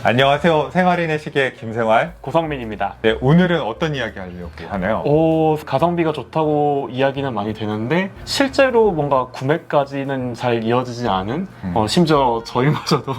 안녕하세요. 생활인의 시계 김생활 고성민입니다. 네, 오늘은 어떤 이야기 하려고 하나요? 가성비가 좋다고 이야기는 많이 되는데 실제로 뭔가 구매까지는 잘 이어지지 않은 심지어 저희마저도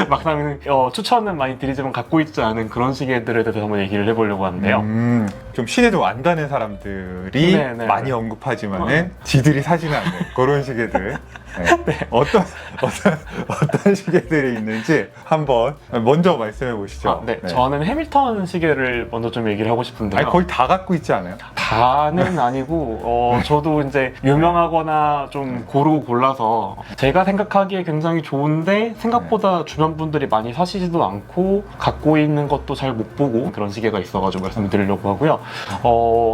막상 추천은 많이 드리지만 갖고 있지 않은 그런 시계들에 대해서 한번 얘기를 해보려고 하는데요. 좀 신에 좀 안 다는 사람들이 네네. 많이 언급하지만은 지들이 사지는 않는 그런 시계들. 네. 네. 어떤 시계들이 있는지 한번 먼저 말씀해 보시죠. 네. 저는 해밀턴 시계를 먼저 좀 얘기를 하고 싶은데요. 아니, 거의 다 갖고 있지 않아요? 다는 아니고 저도 이제 유명하거나 좀 고르고 골라서 제가 생각하기에 굉장히 좋은데 생각보다 주변 분들이 많이 사시지도 않고 갖고 있는 것도 잘 못 보고 그런 시계가 있어가지고 말씀드리려고 하고요.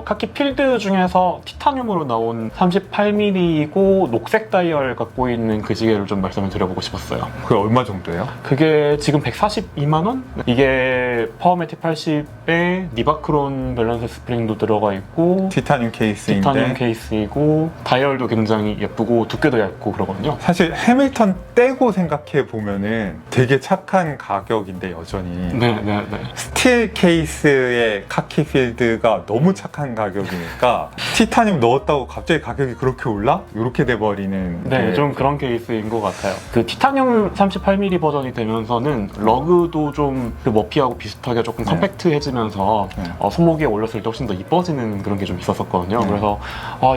카키 필드 중에서 티타늄으로 나온 38mm이고 녹색 다이얼 갖고 있는 그 시계를 좀 말씀을 드려보고 싶었어요. 그게 얼마 정도예요? 그게 지금 142만 원? 이게 파워매틱 80에 니바크론 밸런스 스프링도 들어가 있고 티타늄 케이스인데 티타늄 케이스이고 다이얼도 굉장히 예쁘고 두께도 얇고 그러거든요. 사실 해밀턴 떼고 생각해 보면은 되게 착한 가격인데 여전히 네네네. 스틸 케이스의 카키 필드가 너무 착한 가격이니까 티타늄 넣었다고 갑자기 가격이 그렇게 올라? 이렇게 돼버리는 네, 좀 그런 케이스인 것 같아요. 그 티타늄 38mm 버전이 되면서는 러그도 좀 그 머피하고 비슷하게 조금 컴팩트해지면서 손목에 올렸을 때 훨씬 더 이뻐지는 그런 게 좀 있었거든요. 그래서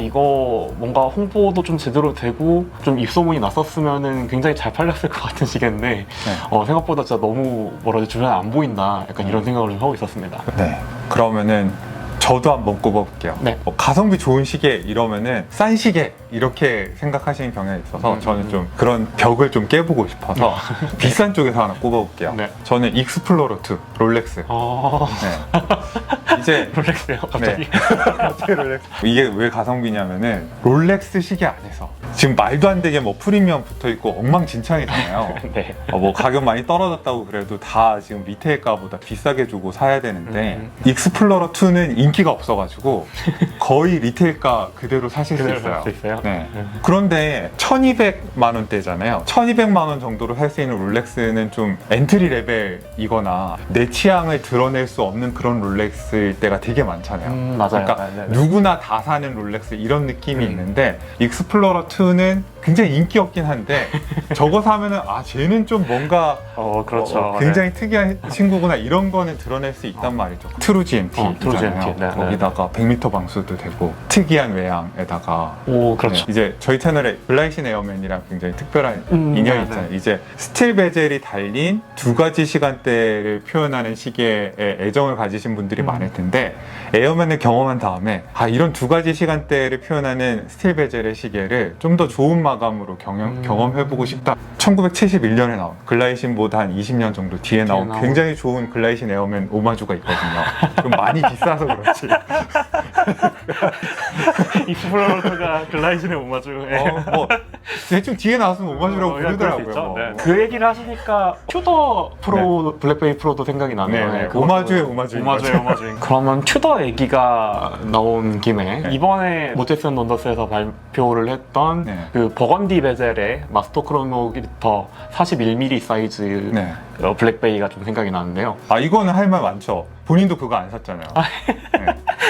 이거 뭔가 홍보도 좀 제대로 되고 좀 입소문이 났었으면은 굉장히 잘 팔렸을 것 같은 시계인데 생각보다 진짜 너무 주변에 안 보인다 약간 이런 생각을 좀 하고 있었습니다. 네, 그러면은 저도 한번 꼽아볼게요. 네. 가성비 좋은 시계 이러면은 싼 시계 이렇게 생각하시는 경향이 있어서 저는 좀 그런 벽을 좀 깨보고 싶어서 비싼 쪽에서 하나 꼽아볼게요. 네. 저는 익스플로러 2 롤렉스. 네. 이제 롤렉스요, 갑자기. 갑자기 롤렉스. 이게 왜 가성비냐면은 롤렉스 시계 안에서 지금 말도 안 되게 뭐 프리미엄 붙어 있고 엉망진창이잖아요. 네. 뭐 가격 많이 떨어졌다고 그래도 다 지금 리테일가보다 비싸게 주고 사야 되는데 익스플로러 2는 인기가 없어가지고 거의 리테일가 그대로 사실 수 있어요. 네. 그런데 1200만 원대잖아요. 1200만 원 정도로 살 수 있는 롤렉스는 좀 엔트리 레벨이거나 내 취향을 드러낼 수 없는 그런 롤렉스일 때가 되게 많잖아요. 맞아요. 그러니까 누구나 다 사는 롤렉스 이런 느낌이 있는데 익스플로러 2는 굉장히 인기 없긴 한데 저거 사면은 쟤는 좀 뭔가 그렇죠. 굉장히 특이한 친구구나 이런 거는 드러낼 수 있단 말이죠. 트루 GMT 트루 GMT. 네, 거기다가 100m 방수도 되고 특이한 외양에다가 그렇죠. 이제 저희 채널에 블라이신 에어맨이랑 굉장히 특별한 인연이 있잖아요. 이제 스틸 베젤이 달린 두 가지 시간대를 표현하는 시계에 애정을 가지신 분들이 많을 텐데 에어맨을 경험한 다음에 이런 두 가지 시간대를 표현하는 스틸 베젤의 시계를 좀 더 좋은 마감으로 경험해보고 싶다. 1971년에 나온 글라이신보다 한 20년 정도 뒤에 나온 굉장히 좋은 글라이신 에어맨 오마주가 있거든요. 좀 많이 비싸서 그렇지. 익스플로러가 글라이신의 오마주. 뭐 대충 뒤에 나왔으면 오마주라고 부르더라고요. 그 얘기를 하시니까 튜더 프로 블랙베이 프로도 생각이 나네요. 오마주의 오마주. 그러면 튜더 얘기가 나온 김에 이번에 모제슨 원더스에서 발표를 했던 그 버건디 베젤의 마스터 크로노미터 41mm 사이즈 블랙베이가 좀 생각이 나는데요. 이거는 할 말 많죠. 본인도 그거 안 샀잖아요.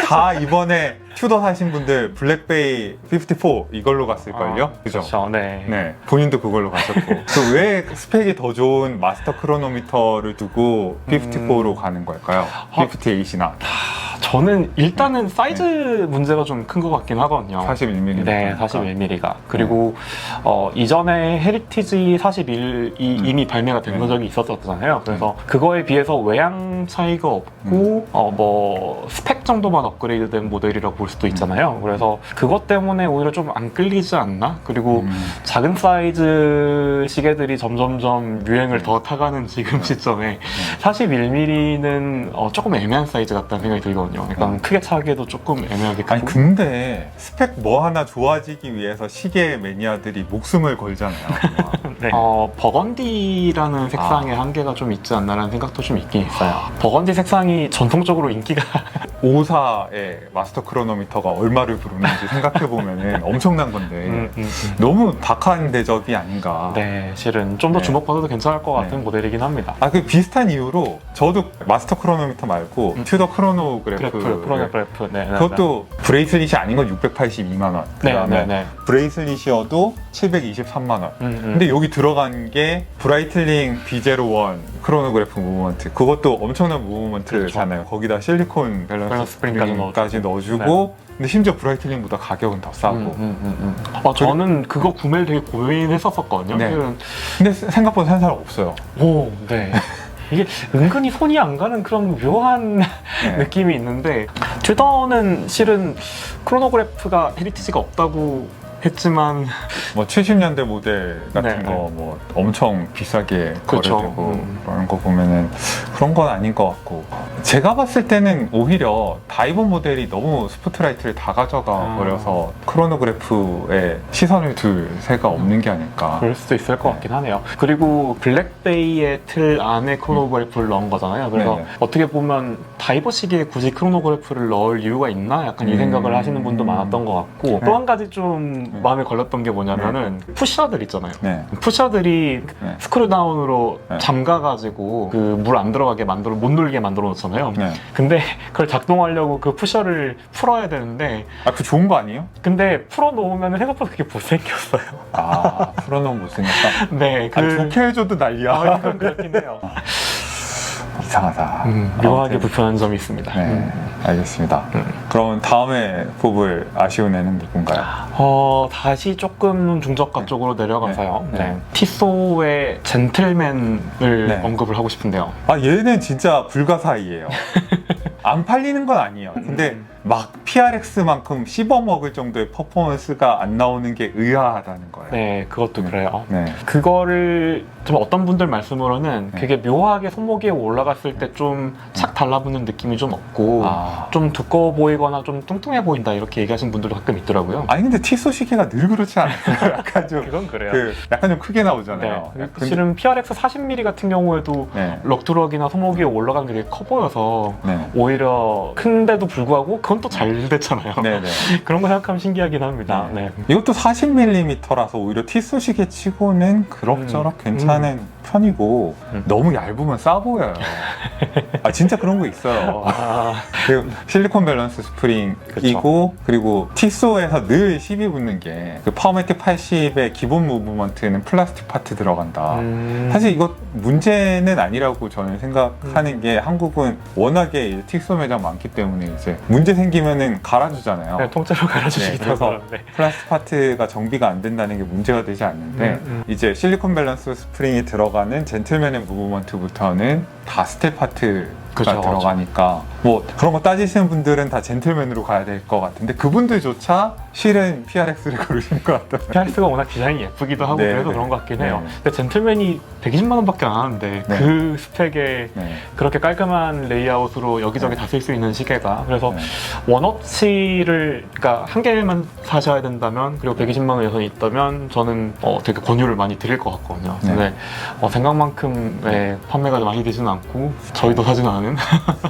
다 이번에 튜더 사신 분들 블랙베이 54 이걸로 갔을걸요? 그죠? 그렇죠. 네. 본인도 그걸로 가셨고 그 왜 스펙이 더 좋은 마스터 크로노미터를 두고 54로 가는 걸까요? 58이나 저는 일단은 사이즈 문제가 좀 큰 것 같긴 하거든요. 41mm. 네, 41mm가. 그리고 이전에 헤리티지 41이 이미 발매가 된 적이 있었잖아요. 그래서 그거에 비해서 외양 차이가 없고 뭐 스펙 정도만 업그레이드된 모델이라고 볼 수도 있잖아요. 그래서 그것 때문에 오히려 좀 안 끌리지 않나? 그리고 작은 사이즈 시계들이 점점점 유행을 더 타가는 지금 시점에 41mm는 조금 애매한 사이즈 같다는 생각이 들거든요. 약간 크게 차기에도 조금 애매하게 크고. 아니 근데 스펙 뭐 하나 좋아지기 위해서 시계 매니아들이 목숨을 걸잖아요. 네. 버건디라는 색상의 한계가 좀 있지 않나라는 생각도 좀 있긴 있어요. 버건디 색상이 전통적으로 인기가 5사의 마스터 크로노미터가 얼마를 부르는지 생각해보면 엄청난 건데 너무 박한 대접이 아닌가. 네, 실은 좀 더 네. 주목받아도 괜찮을 것 같은 네. 모델이긴 합니다. 아, 그 비슷한 이유로 저도 마스터 크로노미터 말고 튜더 크로노그래프 크로노그래프. 네, 네, 그것도 브레이슬릿이 아닌 건 682만 원. 네, 그다음에 네, 네. 브레이슬릿이어도 723만 원. 근데 여기 들어간 게 브라이틀링 B01 크로노그래프 무브먼트. 그것도 엄청난 무브먼트잖아요. 거기다 실리콘 밸런스 스프링까지 넣어주고 근데 심지어 브라이틀링보다 가격은 더 싸고. 저는 그거 구매를 되게 고민했었거든요. 네. 근데 생각보다 산 사람 없어요. 오, 네. 이게 은근히 손이 안 가는 그런 묘한 네. 느낌이 있는데 튜더는 실은 크로노그래프가 헤리티지가 없다고 했지만 뭐 70년대 모델 같은 네. 거 뭐 엄청 비싸게 그쵸. 거래되고 그런 거 보면은 그런 건 아닌 것 같고 제가 봤을 때는 오히려 다이버 모델이 너무 스포트라이트를 다 가져가 버려서 크로노그래프에 시선을 둘 새가 없는 게 아닐까. 그럴 수도 있을 것 같긴 하네요. 그리고 블랙베이의 틀 안에 크로노그래프를 넣은 거잖아요. 그래서 네네. 어떻게 보면 다이버 시계에 굳이 크로노그래프를 넣을 이유가 있나? 약간 이 생각을 하시는 분도 많았던 것 같고 네. 또 한 가지 좀 마음에 걸렸던 게 뭐냐면은 푸셔들 있잖아요. 네. 푸셔들이 네. 스크류다운으로 네. 잠가가지고 그 물 안 들어가게 못 눌게 만들어 놓잖아요. 네. 근데 그걸 작동하려고 그 푸셔를 풀어야 되는데 아, 그 좋은 거 아니에요? 근데 풀어 놓으면 생각보다 그게 못생겼어요. 아, 풀어놓으면 못생겼다. 네, 아니, 좋게 해줘도 난리야. 이건 그렇긴 해요. 이상하다. 묘하게 아무튼. 불편한 점이 있습니다. 네, 알겠습니다. 그럼 다음에 뽑을 아쉬운 애는 누군가요? 다시 조금 중저가 네. 쪽으로 내려가서요. 네. 네. 티소의 젠틀맨을 네. 언급을 하고 싶은데요. 아, 얘는 진짜 불가사의예요. 안 팔리는 건 아니에요. 근데 막 PRX만큼 씹어먹을 정도의 퍼포먼스가 안 나오는 게 의아하다는 거예요. 네, 그것도 그래요. 네. 그거를 좀 어떤 분들 말씀으로는 네. 그게 묘하게 손목에 올라갔을 때 좀 착 달라붙는 느낌이 좀 없고 아. 좀 두꺼워 보이거나 좀 뚱뚱해 보인다 이렇게 얘기하시는 분들도 가끔 있더라고요. 아니 근데 티소 시계가 늘 그렇지 않아요. 약간 좀 그건 그래요. 약간 좀 크게 나오잖아요. 네. 근데- 실은 PRX 40mm 같은 경우에도 네. 럭드럭이나 손목 위에 올라가는 게 되게 커 보여서 네. 오히려 큰데도 불구하고 그건 또 잘 됐잖아요. 네네. 그런 거 생각하면 신기하긴 합니다. 네. 이것도 40mm라서 오히려 티소 시계 치고는 그럭저럭 괜찮은 편이고 너무 얇으면 싸 보여요. 아 진짜 그런 거 있어요. 아, 그리고 실리콘 밸런스 스프링이고 그리고 티소에서 늘 시비 붙는 게 그 파워매틱 80의 기본 무브먼트는 플라스틱 파트 들어간다. 사실 이거 문제는 아니라고 저는 생각하는 게 한국은 워낙에 이제 틱소 매장 많기 때문에 이제 문제 생기면은 갈아주잖아요. 네, 통째로 갈아주시기 네, 그래서 때문에. 플라스틱 파트가 정비가 안 된다는 게 문제가 되지 않는데 이제 실리콘 밸런스 스프링이 들어가는 젠틀맨의 무브먼트부터는 다 스틸 파트가 그쵸, 들어가니까 뭐 그런 거 따지시는 분들은 다 젠틀맨으로 가야 될 것 같은데 그분들조차 실은 PRX를 고르시는 것 같아요. PRX가 워낙 디자인이 예쁘기도 하고 네, 그래서 네. 그런 것 같긴 해요. 네. 근데 젠틀맨이 120만 원밖에 안 하는데 네. 그 스펙에 네. 그렇게 깔끔한 레이아웃으로 여기저기 다 쓸 수 있는 시계가 그래서 네. 원어치를 그러니까 한 개만 사셔야 된다면 그리고 120만 원 예산이 있다면 저는 되게 권유를 많이 드릴 것 같거든요. 네. 근데 생각만큼의 판매가 많이 되지는 않고 저희도 사지는 않은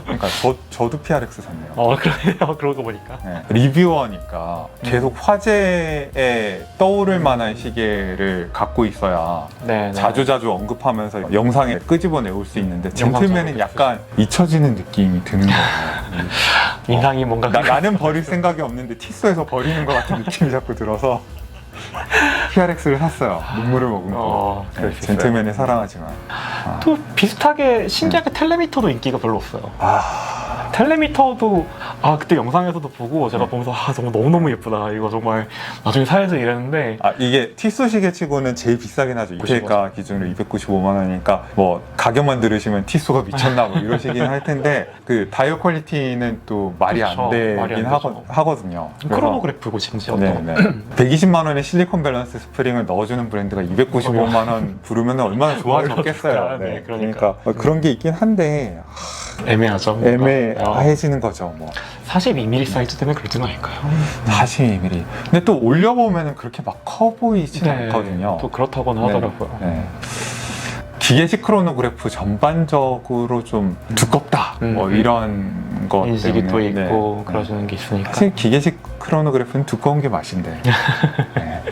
그러니까 저도 PRX 샀네요. 그러네요. 그러고 보니까 네. 리뷰어니까 계속 화제에 떠오를 만한 시계를 갖고 있어야 네, 네. 자주자주 언급하면서 영상에 끄집어내올 수 있는데 젠틀맨은 영상적으로 약간 잊혀지는 느낌이 드는 거예요. 인상이 뭔가 나는 버릴 생각이 없는데 티스에서 버리는 것 같은 느낌이 자꾸 들어서 PRX를 샀어요. 눈물을 머금고. 그럴 수 있어요. 젠틀맨을 사랑하지만. 또 비슷하게 신기하게 텔레미터도 인기가 별로 없어요. 텔레미터도 그때 영상에서도 보고 제가 보면서 정말 너무너무 예쁘다 이거 정말 나중에 사야지 이랬는데 이게 티소 시계치고는 제일 비싸긴 하죠. 이태가 기준으로 295만 원이니까 뭐 가격만 들으시면 티소가 미쳤나 뭐 이러시긴 할 텐데 그 다이어 퀄리티는 또 말이 그렇죠. 안 되긴 말이 안 되죠. 하거든요. 그래서 크로노그래프고 심지어 네네. 120만 원의 실리콘 밸런스 스프링을 넣어주는 브랜드가 295만 원 부르면 얼마나 좋아졌겠어요. 네, 그러니까 그런 게 있긴 한데 애매하죠. 애매해지는 거죠. 뭐 42mm 사이즈 때문에 그러지는 않을까요? 42mm. 근데 또 올려보면 그렇게 막 커 보이진 않거든요. 또 그렇다고는 하더라고요. 네. 기계식 크로노그래프 전반적으로 좀 두껍다 뭐 이런 것 인식이 또 때문에. 있고 네. 그러시는 게 있으니까 사실 기계식 크로노그래프는 두꺼운 게 맛인데. 네.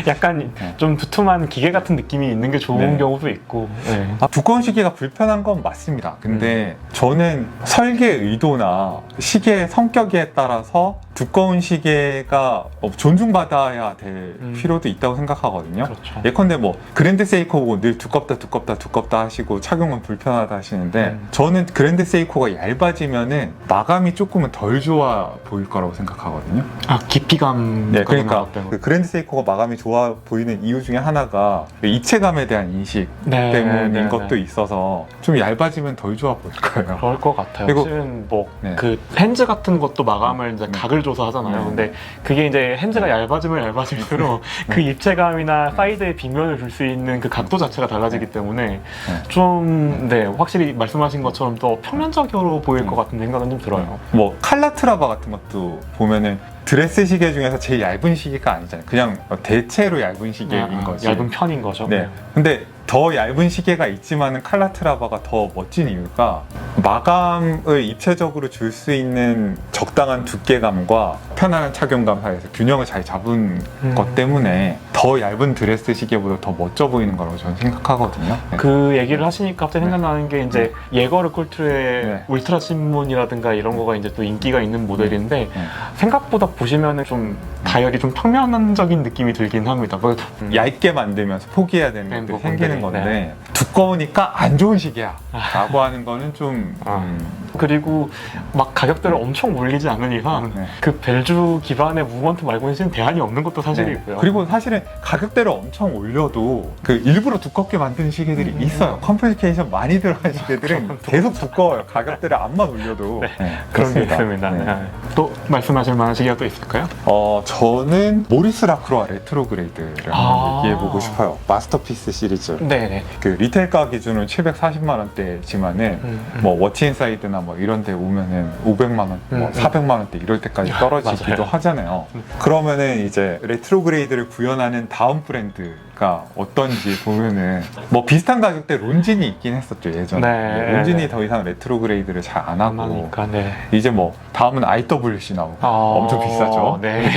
약간 네. 좀 두툼한 기계 같은 느낌이 있는 게 좋은 네. 경우도 있고 네. 두꺼운 시계가 불편한 건 맞습니다. 근데 저는 설계 의도나 시계의 성격에 따라서 두꺼운 시계가 존중받아야 될 필요도 있다고 생각하거든요. 그렇죠. 예컨대 뭐 그랜드 세이코 보고 늘 두껍다 하시고 착용은 불편하다 하시는데 저는 그랜드 세이코가 얇아지면은 마감이 조금은 덜 좋아 보일 거라고 생각하거든요. 아 깊이감 네, 그러니까 때문에. 그 그랜드 세이코가 마감이 좋아 보이는 이유 중에 하나가 입체감에 대한 인식 네, 때문인 네, 것도 네. 있어서 좀 얇아지면 덜 좋아 보일 거예요. 그럴 것 같아요. 그리고- 실은 뭐 네. 그 핸즈 같은 것도 마감을 이제 각을 줘서 하잖아요. 네. 근데 그게 이제 핸즈가 얇아지면 얇아질수록 그 입체감이나 사이드에 빗면을 줄 수 있는 그 각도 자체가 달라지기 때문에 좀 네, 확실히 말씀하신 것처럼 더 평면적으로 보일 것 같은 생각은 좀 들어요. 뭐 칼라트라바 같은 것도 보면은 드레스 시계 중에서 제일 얇은 시계가 아니잖아요. 그냥 대체로 얇은 시계인 거지. 얇은 편인 거죠. 네. 근데 더 얇은 시계가 있지만은 칼라트라바가 더 멋진 이유가 마감을 입체적으로 줄 수 있는 적당한 두께감과 편안한 착용감 사이에서 균형을 잘 잡은 것 때문에 더 얇은 드레스 시계보다 더 멋져 보이는 거라고 저는 생각하거든요. 네. 그 얘기를 하시니까 갑자기 생각나는 게 이제 예거르 쿨트의 네. 울트라 신문이라든가 이런 거가 이제 또 인기가 있는 모델인데 생각보다 보시면은 좀 다이얼이 좀 평면적인 느낌이 들긴 합니다. 뭐, 얇게 만들면서 포기해야 되는 네, 것들이 뭐 생기는 건데, 건데 두꺼우니까 안 좋은 시계야 라고 하는 거는 좀 그리고 막 가격대를 엄청 올리지 않는 이상 네. 그 벨주 기반의 무브먼트 말고는 지금 대안이 없는 것도 사실이고요. 그리고 사실은 가격대를 엄청 올려도 그 일부러 두껍게 만드는 시계들이 있어요. 컴플리케이션 많이 들어간 시계들은 계속 두꺼워요. 가격대를 암만 올려도. 네, 그런 게 그렇습니다. 있습니다. 네. 네. 또 말씀하실 만한 시계가 또 있을까요? 저는 모리스 라크로아 레트로그레이드를 아. 얘기해보고 싶어요. 마스터피스 시리즈. 네네. 그 리테일가 기준으로 740만 원대지만은 뭐 워치인사이드나 뭐 이런 데 오면은 500만 원, 뭐 400만 원대 이럴 때까지 떨어지기도 맞아요. 하잖아요. 그러면은 이제 레트로그레이드를 구현하는 다음 브랜드가 어떤지 보면은 뭐 비슷한 가격대 론진이 있긴 했었죠, 예전에. 네. 론진이 더 이상 레트로그레이드를 잘 안 하고 하니까 네. 이제 뭐 다음은 IWC 나오고 엄청 비싸죠. 네.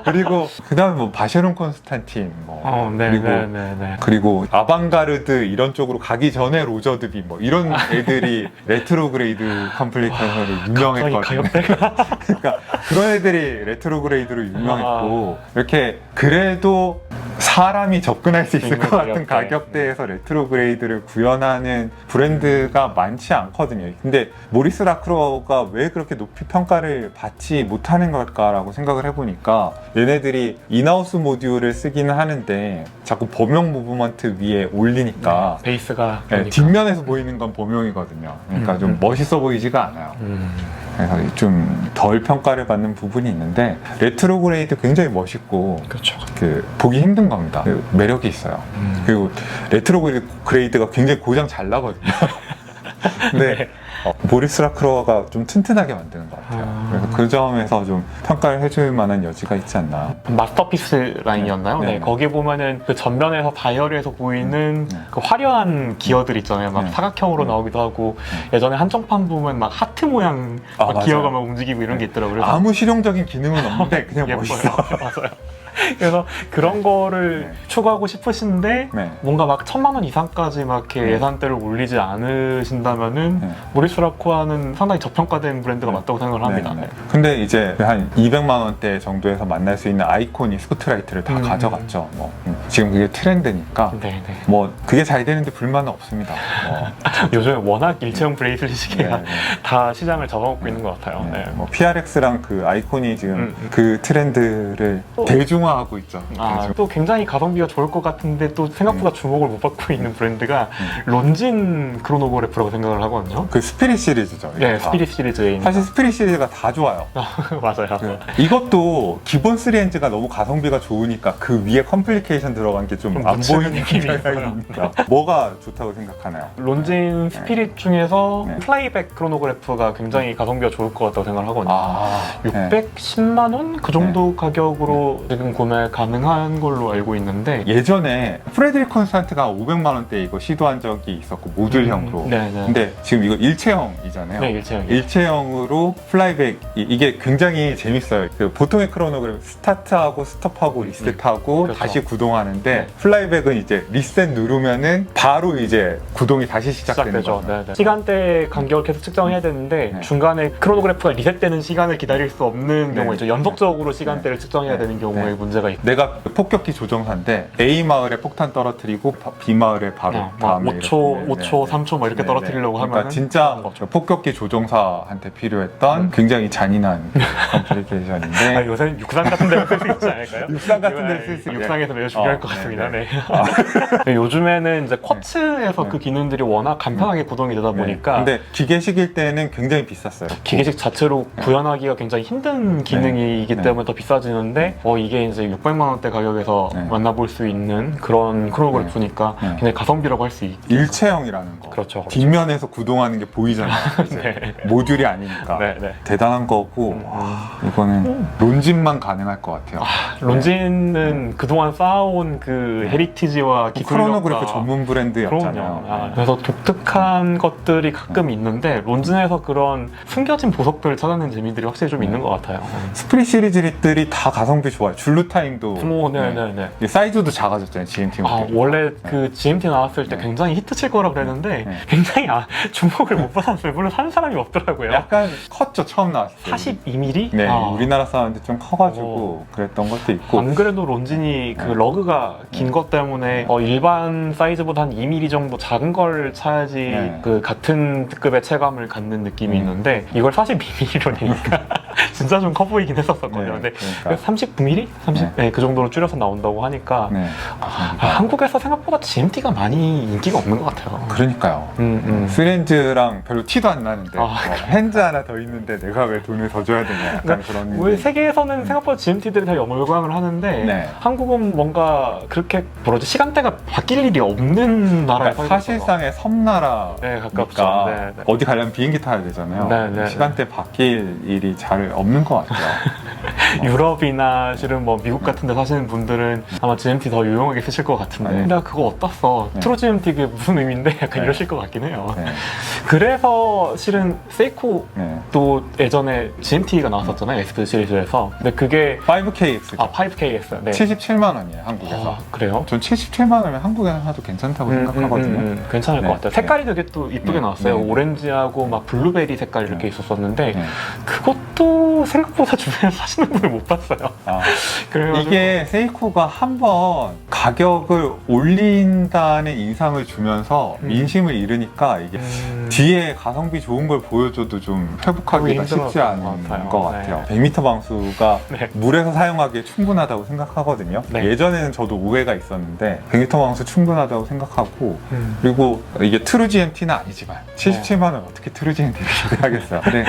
그리고 그다음에 뭐 바쉐론 콘스탄틴 뭐 그리고 네. 그리고 아방가르드 이런 쪽으로 가기 전에 로저 드비 뭐 이런 애들이 레트로그레이드 컴플리케이션으로 유명했거든요. 가격대가 그러니까 그런 애들이 레트로그레이드로 유명했고 이렇게 그래도 사람이 접근할 수 있을 것 같은 가격대에서 레트로그레이드를 구현하는 브랜드가 많지 않거든요. 근데 모리스 라크로가 왜 그렇게 높이 평가를 받지 못하는 걸까라고 생각을 해보니까 얘네들이 인하우스 모듈을 쓰기는 하는데 자꾸 범용 무브먼트 위에 올리니까 베이스가 네, 뒷면에서 보이는 건 범용이거든요. 그러니까 좀 멋있어 보이지가 않아요. 그래서 좀 덜 평가를 받는 부분이 있는데 레트로그레이드 굉장히 멋있고 그렇죠. 그 보기 힘든 겁니다. 그 매력이 있어요. 그리고 레트로그레이드가 굉장히 고장 잘 나거든요. 근데 모리스 라크로아가 좀 튼튼하게 만드는 것 같아요. 그래서 그 점에서 좀 평가를 해줄 만한 여지가 있지 않나. 마스터피스 라인이었나요? 네. 네. 거기 보면은 그 전면에서 다이얼에서 보이는 그 화려한 기어들 있잖아요. 막 사각형으로 나오기도 하고 예전에 한정판 보면 막 하트 모양 막 맞아요. 기어가 막 움직이고 이런 게 있더라고요. 그래서 아무 실용적인 기능은 없는데 그냥 예뻐요. 멋있어. 맞아요. 그래서 그런 거를 추구하고 싶으신데 네. 뭔가 막 1,000만 원 이상까지 막 이렇게 예산대를 올리지 않으신다면은 모리스 라크로아는 상당히 저평가된 브랜드가 맞다고 생각을 합니다. 네. 근데 이제 한 200만 원대 정도에서 만날 수 있는 아이코니 스포트라이트를 다 가져갔죠. 뭐 지금 그게 트렌드니까 네. 뭐 그게 잘 되는데 불만은 없습니다. 요즘에 워낙 일체형 브레이슬릿 시계가 네. 다 시장을 잡아먹고 있는 것 같아요. 네. 뭐 PRX랑 그 아이코니 지금 그 트렌드를 대중화하고 있죠. 또 굉장히 가성비가 좋을 것 같은데 또 생각보다 주목을 못 받고 있는 브랜드가 론진 크로노그래프라고 생각을 하거든요. 그 스피릿 시리즈죠. 네, 다. 스피릿 시리즈에 있는. 사실 스피릿 시리즈가 다 좋아요. 맞아요. 이것도 기본 3엔즈가 너무 가성비가 좋으니까 그 위에 컴플리케이션들 들어간 게 좀 좀 안 묻히는 보이는 느낌이 경향입니다. 뭐가 좋다고 생각하나요? 론진 스피릿 중에서 네. 플라이백 크로노그래프가 굉장히 가성비가 좋을 것 같다고 생각을 하거든요. 네. 610만 원? 그 정도 가격으로 지금 구매 가능한 걸로 알고 있는데 예전에 프레드릭 콘스탄트가 500만 원대 이거 시도한 적이 있었고 모듈형으로. 네네. 근데 지금 이거 일체형이잖아요. 네, 일체형. 일체형으로 플라이백 이게 굉장히 재밌어요. 그 보통의 크로노그래프 스타트하고 스톱하고 리셋하고 그렇죠. 다시 구동하는데 네. 플라이백은 이제 리셋 누르면은 바로 이제 구동이 다시 시작되는 시작되죠. 거죠. 네네. 시간대 간격을 계속 측정해야 되는데 네. 중간에 크로노그래프가 리셋되는 시간을 기다릴 수 없는 네. 경우에 연속적으로 시간대를 측정해야 네. 되는 경우에 네. 문제가 있고 내가 폭격기 조종사인데 A 마을에 폭탄 떨어뜨리고 B 마을에 바로 다음에 5초, 이렇게. 5초, 3초 뭐 이렇게 네, 떨어뜨리려고 네. 하면 그러니까 진짜 폭격기 조종사한테 필요했던 굉장히 잔인한 컴플리케이션인데 아, 요새 육상 같은 데서 쓸 수 있지 않을까요? 육상 같은 데서 쓸 수 있게. 육상에서 매우 중요할 어, 것 같습니다. 네, 네. 요즘에는 이제 쿼츠에서 네. 그 기능들이 워낙 간편하게 구동이 되다 보니까 근데 기계식일 때는 굉장히 비쌌어요. 기계식 자체로 구현하기가 굉장히 힘든 기능이기 네. 때문에 더 비싸지는데 이게 이제 600만 원대 가격에서 네. 만나볼 수 있는 그런 크로노그래프니까 네. 굉장히 가성비라고 할 수 있죠. 일체형이라는 거. 그렇죠. 뒷면에서 구동하는 게 보이잖아요. 이제 네. 모듈이 아니니까. 네, 네. 대단한 거고 와, 이거는 론진만 가능할 것 같아요. 론진은 그동안 쌓아온 그 헤리티지와 기술력과 크로노그래프 전문 브랜드였잖아요. 그럼요. 그래서 독특한 것들이 가끔 있는데 론진에서 그런 숨겨진 보석들을 찾아내는 재미들이 확실히 좀 있는 것 같아요. 스프릿 시리즈들이 다 가성비 좋아요. 줄루 타임도 네네네. 사이즈도 작아졌잖아요. GMT 모델. 원래 그 GMT 나왔을 때 네. 굉장히 히트칠 거라 그랬는데 네. 굉장히 주목을 못 받았어요. 물론 사는 사람이 없더라고요. 약간 컸죠. 처음 나왔을 때. 42mm? 네, 우리나라 사람한테 좀 커가지고 그랬던 것도 있고. 안 그래도 론진이 그 네. 러그가 긴 것 때문에 일반 사이즈보다 한 2mm 정도 작은 걸 차야지 네. 그 같은 특급의 체감을 갖는 느낌이 있는데 이걸 42mm로 내니까 진짜 좀 커 보이긴 했었거든요. 근데 그러니까. 39mm? 그 정도로 줄여서 나온다고 하니까 네. 한국에서 생각보다 GMT가 많이 인기가 없는 것 같아요. 그러니까요. 스렌즈랑 별로 티도 안 나는데 아, 핸즈 하나 더 있는데 내가 왜 돈을 더 줘야 되냐 약간 그러니까 그런. 우리 세계에서는 생각보다 GMT들이 다 영월광을 하는데 네. 한국은 뭔가 그렇게 시간대가 바뀔 일이 없는 나라에 그러니까 사실상의 섬나라니까 네, 가깝죠. 네, 네. 어디 가려면 비행기 타야 되잖아요. 네, 네. 시간대 바뀔 일이 잘 없는 것 같아요. 유럽이나 실은 뭐 미국 같은 데 사시는 분들은 아마 GMT 더 유용하게 쓰실 것 같은데 네. 내가 그거 어디다 써? 네. 트루 GMT 그게 무슨 의미인데? 약간 네. 이러실 것 같긴 해요. 네. 그래서 실은 세이코도 네. 예전에 GMT가 나왔었잖아요. 엑스피드 시리즈에서. 근데 그게 5KX 5KX. 네. 77만 원이에요 한국에서. 그래요? 전 77만 원이면 한국에서 하도 괜찮다고 생각하거든요. 괜찮을 네. 것 같아요. 색깔이 되게 또 이쁘게 네. 나왔어요. 네. 오렌지하고 막 블루베리 색깔 이렇게 있었었는데 네. 그것도 생각보다 주변에서 사시는 분을 못 봤어요. 그래가지고 이게 세이코가 한번 가격을 올린다는 인상을 주면서 민심을 잃으니까 이게 뒤에 가성비 좋은 걸 보여줘도 좀 회복하기가 쉽지 않은 것 같아요. 100m 방수가 네. 물에서 사용하기에 충분하다고 생각하거든요. 네. 예전에는 저도 오해가 있었는데 100m 방수 충분하다고 생각하고 그리고 이게 트루 GMT는 아니지만 77만 원 어떻게 트루 GMT를 기대하겠어요. 근데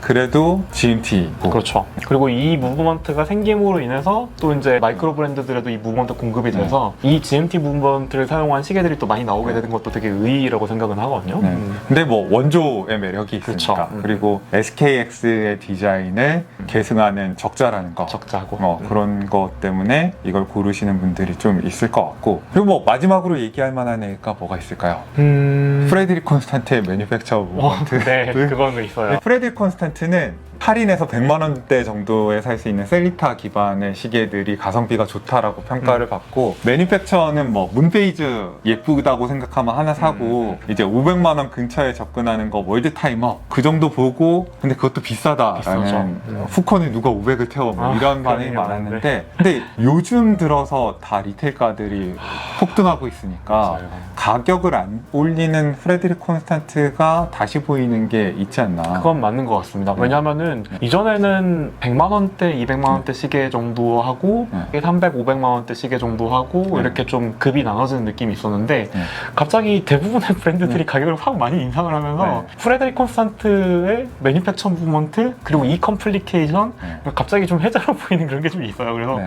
그래도 GMT고 그렇죠. 그리고 이 무브먼트가 생김으로 인해서 또 이제 마이크로 브랜드들에도 이 무브먼트 공급이 돼서 이 GMT 무브먼트를 사용한 시계들이 또 많이 나오게 되는 것도 되게 의의라고 생각은 하거든요. 네. 근데 원조의 매력이 있으니까. 그렇죠. 그리고 SKX의 디자인을 계승하는 적자라는 거. 적자고. 그런 것 때문에 이걸 고르시는 분들이 좀 있을 것 같고. 그리고 마지막으로 얘기할 만한 애가 뭐가 있을까요? 프레드릭 콘스탄트의 매니팩처 무브먼트. 네, 그건 있어요. 프레드릭 콘스탄트는 할인해서 100만 원대 정도에 살 수 있는 셀리타 기반의 시계들이 가성비가 좋다라고 평가를 받고 매니팩처는 문페이즈 예쁘다고 생각하면 하나 사고 이제 500만 원 근처에 접근하는 거 월드 타이머 그 정도 보고 근데 그것도 비싸다라는 후콘에 누가 500을 태워 이런 반응이 많았는데 근데 요즘 들어서 다 리테일가들이 폭등하고 있으니까 가격을 안 올리는 프레드릭 콘스탄트가 다시 보이는 게 있지 않나. 그건 맞는 것 같습니다. 왜냐하면은 보면은 이전에는 100만 원대, 200만 원대 시계 정도 하고 300, 500만 원대 시계 정도 하고 이렇게 좀 급이 나눠지는 느낌이 있었는데 갑자기 대부분의 브랜드들이 가격을 확 많이 인상을 하면서 프레데릭 콘스탄트의 매니팩처 무브먼트 그리고 이 컴플리케이션 갑자기 좀 해자로 보이는 그런 게 좀 있어요. 그래서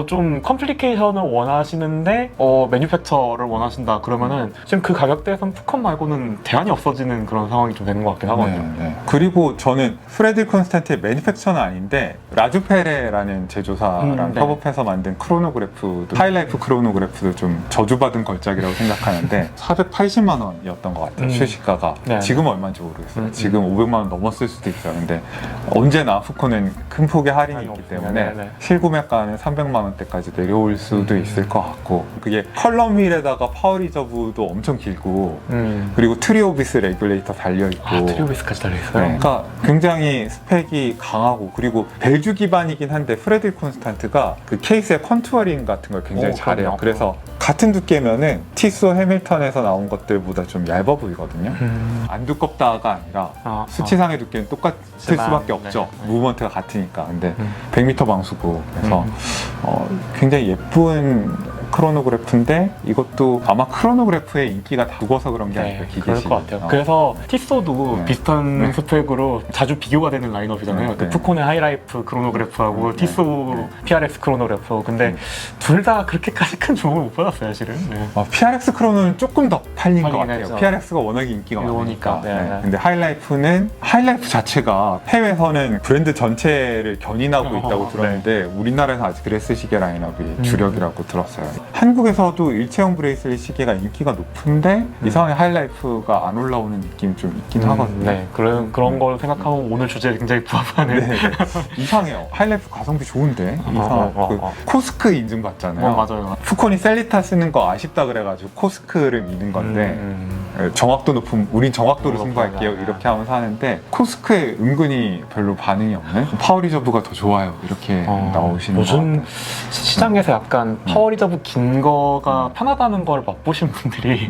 좀 컴플리케이션을 원하시는데 매니팩처를 원하신다 그러면은 지금 그 가격대에선 푸컷 말고는 대안이 없어지는 그런 상황이 좀 되는 것 같긴 하거든요. 그리고 저는 프레데릭 콘스탄트의 매니팩처는 아닌데 라주페레라는 제조사랑 협업해서 만든 크로노그래프도 하이라이프 크로노그래프도 좀 저주받은 걸작이라고 생각하는데 480만 원이었던 것 같아요. 출시가가. 지금 얼마인지 모르겠어요. 지금 500만 원 넘었을 수도 있어요. 근데 언제나 푸코는 큰 폭의 할인이 있기 때문에 실구매가는 300만 원대까지 내려올 수도 있을 것 같고 그게 컬럼 휠에다가 파워 리저브도 엄청 길고 그리고 트리오비스 레귤레이터 달려있고 트리오비스까지 달려있어요? 그러니까 굉장히 스펙이 강하고 그리고 벨주 기반이긴 한데 프레데릭 콘스탄트가 그 케이스의 컨투어링 같은 걸 굉장히 잘해요. 그래서 같은 두께면은 티소 해밀턴에서 나온 것들보다 좀 얇아 보이거든요. 안 두껍다가 아니라 수치상의 두께는 똑같을 수밖에 없죠. 무브먼트가 같으니까. 근데 100m 방수고 그래서 굉장히 예쁜 크로노그래프인데 이것도 아마 크로노그래프의 인기가 다 죽어서 그런 게 아닐까 기계식. 그럴 것 같아요. 그래서 티소도 비슷한 스펙으로 자주 비교가 되는 라인업이잖아요. 그 푸콘의 하이라이프 크로노그래프하고 티소 PRX 크로노그래프. 근데 둘 다 그렇게까지 큰 주목을 못 받았어요, 사실은. PRX 크로노는 조금 더 팔린 것 같아요. 했죠. PRX가 워낙에 인기가 많으니까. 네. 근데 하이라이프 자체가 해외에서는 브랜드 전체를 견인하고 있다고 들었는데 우리나라에서 아직 그레스 시계 라인업이 주력이라고 들었어요. 한국에서도 일체형 브레이슬릿 시계가 인기가 높은데 이상하게 하이라이프가 안 올라오는 느낌이 좀 있긴 하거든요. 네, 그런 걸 생각하면 오늘 주제에 굉장히 부합하는. 이상해요. 하이라이프 가성비 좋은데 코스크 인증 받잖아요. 맞아요. 푸콘이 셀리타 쓰는 거 아쉽다 그래가지고 코스크를 미는 건데 정확도 높은 우린 정확도를 승부할게요 이렇게 하면서 하는데 코스크에 은근히 별로 반응이 없는 파워 리저브가 더 좋아요 이렇게 나오시는 것 같아요. 요즘 시장에서 약간 파워 리저브 긴 거가 편하다는 걸 맛보신 분들이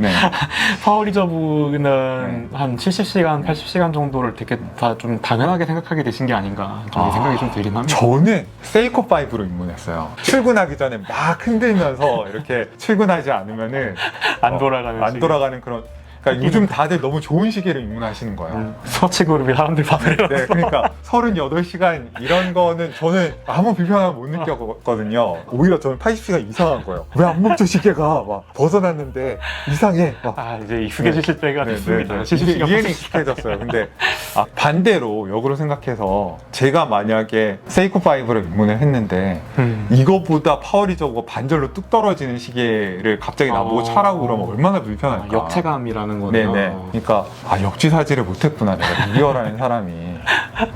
파워 리저브는 한 70시간, 80시간 정도를 되게 다 좀 당연하게 생각하게 되신 게 아닌가 좀 생각이 좀 들긴 합니다. 저는 세이코 5로 입문했어요. 출근하기 전에 막 흔들면서 이렇게 출근하지 않으면은 안 돌아가는 그런. 그러니까 요즘 다들 너무 좋은 시계를 입문하시는 거예요. 스와치 그룹이 사람들 받으려고. 네, 그러니까 38시간 이런 거는 저는 아무 불편함을 못 느꼈거든요. 오히려 저는 80시간 이상한 거예요. 왜 안 먹죠 시계가 막 벗어났는데 이상해. 이제 익숙해지실 때가 됐습니다. 이해는 익숙해졌어요. 근데 반대로 역으로 생각해서 제가 만약에 세이코 5를 입문을 했는데 이거보다 파워 리저브가 반절로 뚝 떨어지는 시계를 갑자기 나보고 차라고 그러면 얼마나 불편할까. 역체감이라는 거네요. 네네. 그러니까 역지사지를 못했구나 내가 리뷰어라는 사람이.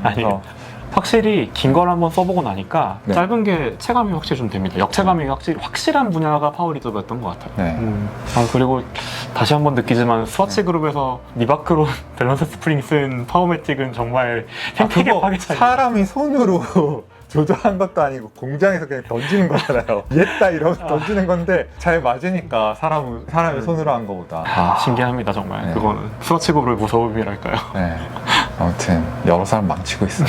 아니요. 확실히 긴 걸 한번 써보고 나니까 짧은 게 체감이 확실히 좀 됩니다. 역체감이 확실한 분야가 파워 리저브였던 것 같아요. 그리고 다시 한번 느끼지만 스와치 그룹에서 니바크로 밸런스 스프링 쓴 파워매틱은 정말 생태계 파괴 차이. 사람이 손으로 조절한 것도 아니고 공장에서 그냥 던지는 거잖아요. 옛다 이러면서 던지는 건데 잘 맞으니까 사람이 손으로 한 거보다. 신기합니다 정말. 그거는 스와치 그룹의 무서움이랄까요. 아무튼 여러 사람 망치고 있어요.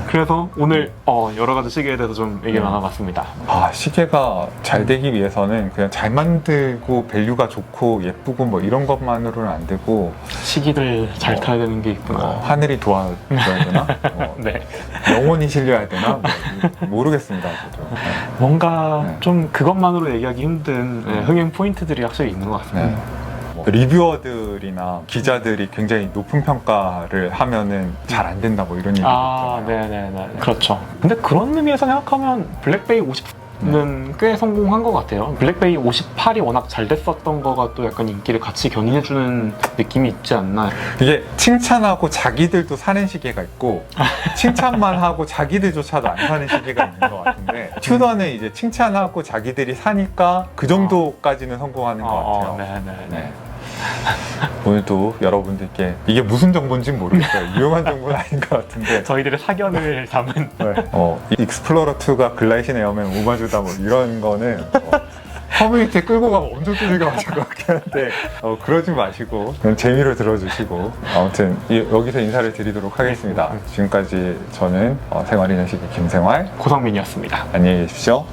그래서 오늘 여러 가지 시계에 대해서 좀 얘기를 나눠봤습니다. 시계가 잘 되기 위해서는 그냥 잘 만들고 밸류가 좋고 예쁘고 뭐 이런 것만으로는 안 되고 시기를 잘 타야 되는 게 있구나. 하늘이 도와줘야 되나? 영혼이 실려야 되나? 모르겠습니다. 뭔가 좀 그것만으로 얘기하기 힘든 흥행 포인트들이 확실히 있는 것 같습니다. 리뷰어들이나 기자들이 굉장히 높은 평가를 하면은 잘 안 된다 뭐 이런 얘기도 있잖아요. 네네네. 그렇죠. 근데 그런 의미에서 생각하면 블랙베이 50는 꽤 성공한 것 같아요. 블랙베이 58이 워낙 잘 됐었던 거가 또 약간 인기를 같이 견인해주는 느낌이 있지 않나. 이게 칭찬하고 자기들도 사는 시계가 있고 칭찬만 하고 자기들조차도 안 사는 시계가 있는 것 같은데 튜더는 이제 칭찬하고 자기들이 사니까 그 정도까지는 성공하는 것 같아요. 네네네. 오늘도 여러분들께 이게 무슨 정보인지 모르겠어요. 유용한 정보는 아닌 것 같은데 저희들의 사견을 담은 익스플로러 2가 글라이신 에어맨 오마주다 뭐 이런 거는 커뮤니티에 끌고 가면 엄청 두들겨 맞을 것 같긴 한데 그러지 마시고 그냥 재미로 들어주시고 아무튼 여기서 인사를 드리도록 하겠습니다. 지금까지 저는 생활인연식의 김생활 고성민이었습니다. 안녕히 계십시오.